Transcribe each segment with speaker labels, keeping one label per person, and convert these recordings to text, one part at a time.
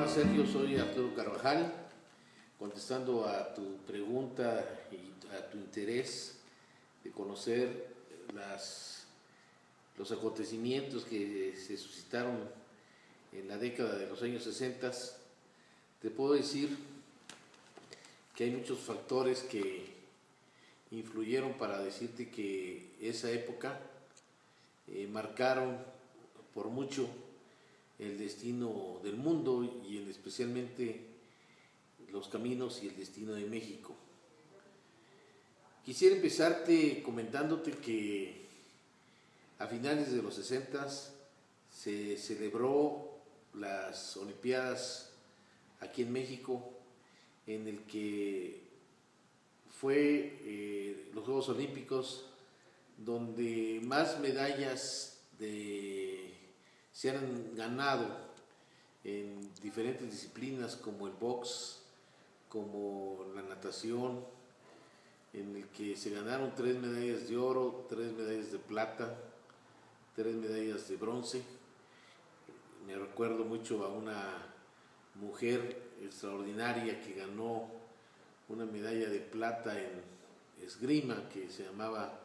Speaker 1: Hola Sergio, soy Arturo Carvajal, contestando a tu pregunta y a tu interés de conocer los acontecimientos que se suscitaron en la década de los años 60. Te puedo decir que hay muchos factores que influyeron para decirte que esa época marcaron por mucho el destino del mundo y especialmente los caminos y el destino de México. Quisiera empezarte comentándote que a finales de los 60 se celebró las Olimpiadas aquí en México, en el que fue los Juegos Olímpicos donde más medallas se han ganado en diferentes disciplinas como el box, como la natación, en el que se ganaron 3 medallas de oro, 3 medallas de plata, 3 medallas de bronce. Me recuerdo mucho a una mujer extraordinaria que ganó una medalla de plata en esgrima, que se llamaba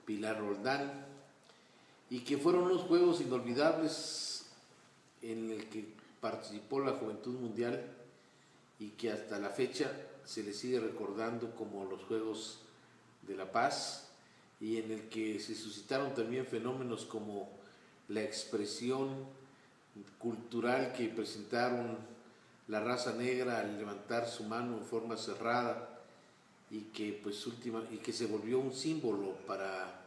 Speaker 1: Pilar Roldán, y que fueron unos juegos inolvidables en el que participó la juventud mundial y que hasta la fecha se le sigue recordando como los Juegos de la Paz, y en el que se suscitaron también fenómenos como la expresión cultural que presentaron la raza negra al levantar su mano en forma cerrada y que se volvió un símbolo para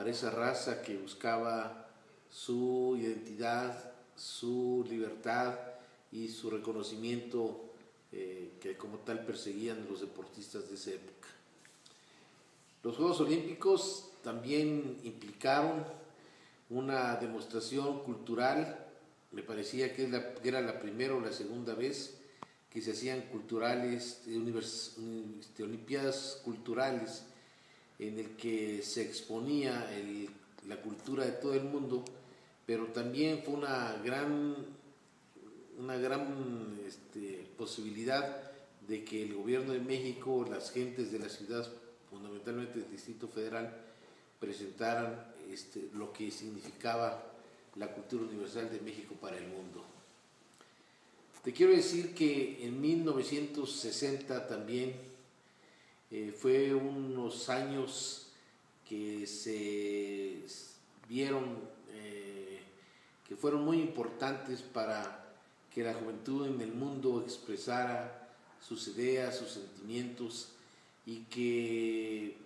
Speaker 1: esa raza que buscaba su identidad, su libertad y su reconocimiento que como tal perseguían los deportistas de esa época. Los Juegos Olímpicos también implicaron una demostración cultural. Me parecía que era la primera o la segunda vez que se hacían olimpiadas culturales en el que se exponía la cultura de todo el mundo, pero también fue una gran posibilidad de que el gobierno de México, las gentes de la ciudad, fundamentalmente del Distrito Federal, presentaran lo que significaba la cultura universal de México para el mundo. Te quiero decir que en 1960 también fue unos años que se vieron que fueron muy importantes para que la juventud en el mundo expresara sus ideas, sus sentimientos, y que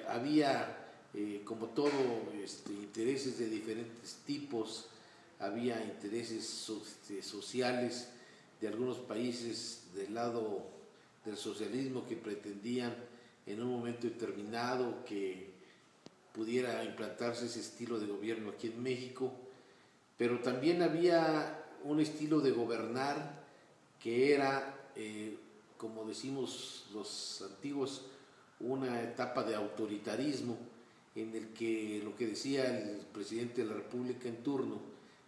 Speaker 1: había, como todo, intereses de diferentes tipos. Había intereses sociales de algunos países del lado del socialismo que pretendían en un momento determinado que pudiera implantarse ese estilo de gobierno aquí en México, pero también había un estilo de gobernar que era, como decimos los antiguos, una etapa de autoritarismo, en el que lo que decía el presidente de la República en turno,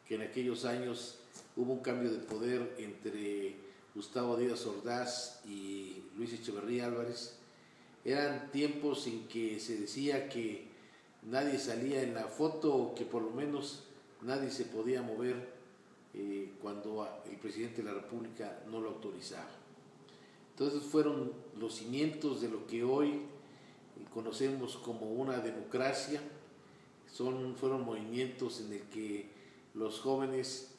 Speaker 1: que en aquellos años hubo un cambio de poder entre Gustavo Díaz Ordaz y Luis Echeverría Álvarez. Eran tiempos en que se decía que nadie salía en la foto, o que por lo menos nadie se podía mover cuando el presidente de la República no lo autorizaba. Entonces fueron los cimientos de lo que hoy conocemos como una democracia. Fueron movimientos en el que los jóvenes,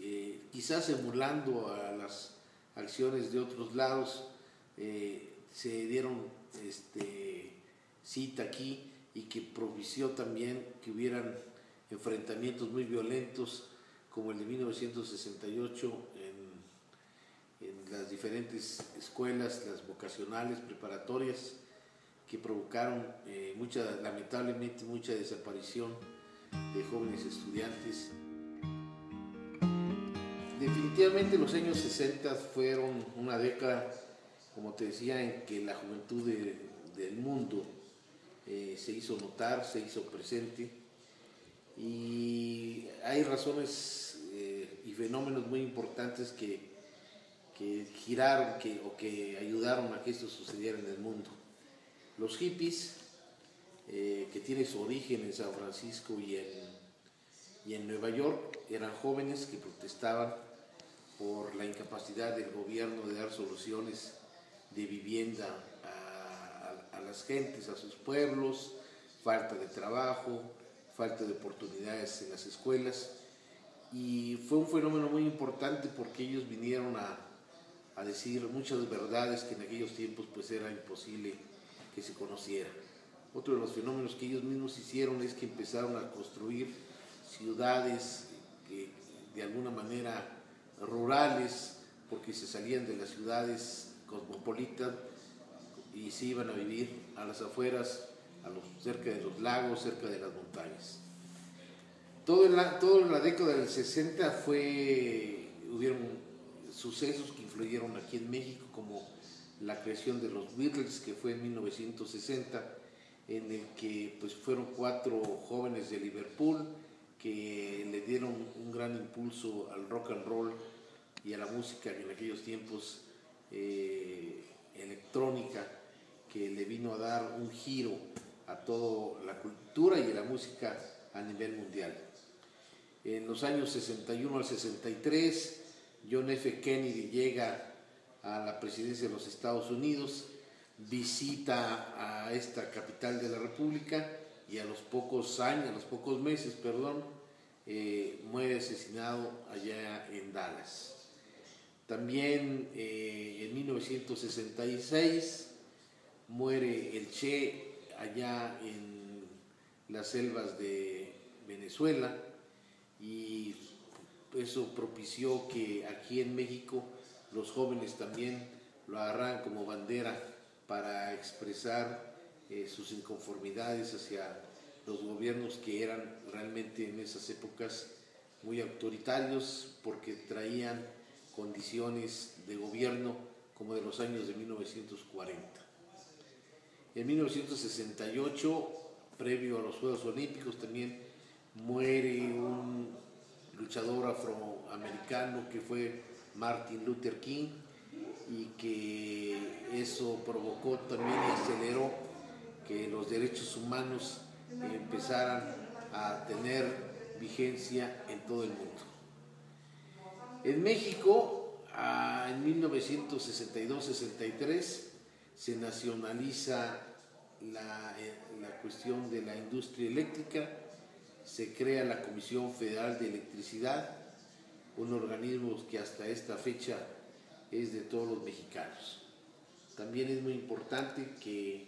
Speaker 1: quizás emulando a las acciones de otros lados, se dieron cita aquí, y que propició también que hubieran enfrentamientos muy violentos como el de 1968 en las diferentes escuelas, las vocacionales, preparatorias, que provocaron lamentablemente mucha desaparición de jóvenes estudiantes. Definitivamente los años 60 fueron una década, como te decía, en que la juventud del mundo se hizo notar, se hizo presente, y hay razones y fenómenos muy importantes que que giraron o que ayudaron a que esto sucediera en el mundo. Los hippies, que tiene su origen en San Francisco y en Nueva York, eran jóvenes que protestaban por la incapacidad del gobierno de dar soluciones de vivienda a las gentes, a sus pueblos, falta de trabajo, falta de oportunidades en las escuelas, y fue un fenómeno muy importante porque ellos vinieron a decir muchas verdades que en aquellos tiempos pues era imposible que se conociera. Otro de los fenómenos que ellos mismos hicieron es que empezaron a construir ciudades que de alguna manera rurales, porque se salían de las ciudades cosmopolitas y se iban a vivir a las afueras, cerca de los lagos, cerca de las montañas. Toda la década del 60 hubieron sucesos que influyeron aquí en México, como la creación de los Beatles, que fue en 1960, en el que pues, fueron 4 jóvenes de Liverpool que le dieron un gran impulso al rock and roll y a la música en aquellos tiempos electrónica, que le vino a dar un giro a toda la cultura y a la música a nivel mundial. En los años 61 al 63, John F. Kennedy llega a la presidencia de los Estados Unidos, visita a esta capital de la República y a los pocos meses, muere asesinado allá en Dallas. También en 1966 muere el Che allá en las selvas de Venezuela, y eso propició que aquí en México los jóvenes también lo agarraran como bandera para expresar sus inconformidades hacia los gobiernos que eran realmente en esas épocas muy autoritarios, porque traían condiciones de gobierno como de los años de 1940. En 1968, previo a los Juegos Olímpicos, también muere un luchador afroamericano que fue Martin Luther King, y que eso provocó también y aceleró que los derechos humanos empezaran a tener vigencia en todo el mundo. En México, en 1962-63, se nacionaliza la cuestión de la industria eléctrica, se crea la Comisión Federal de Electricidad, un organismo que hasta esta fecha es de todos los mexicanos. También es muy importante que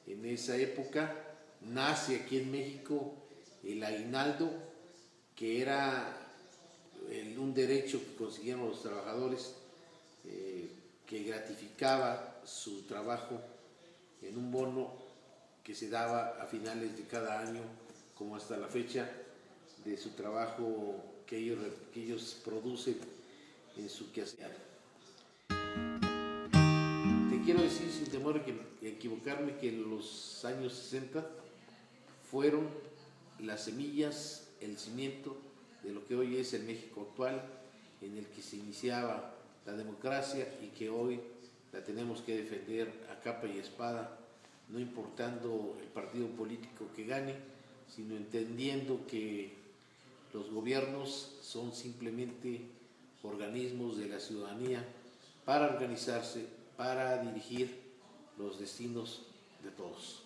Speaker 1: en esa época nace aquí en México el aguinaldo, que era un derecho que consiguieron los trabajadores, que gratificaba su trabajo en un bono que se daba a finales de cada año, como hasta la fecha, de su trabajo que ellos producen en su quehacer. Te quiero decir, sin temor a equivocarme, que en los años 60 fueron las semillas, el cimiento de lo que hoy es el México actual, en el que se iniciaba la democracia y que hoy la tenemos que defender a capa y espada, no importando el partido político que gane, sino entendiendo que los gobiernos son simplemente organismos de la ciudadanía para organizarse, para dirigir los destinos de todos.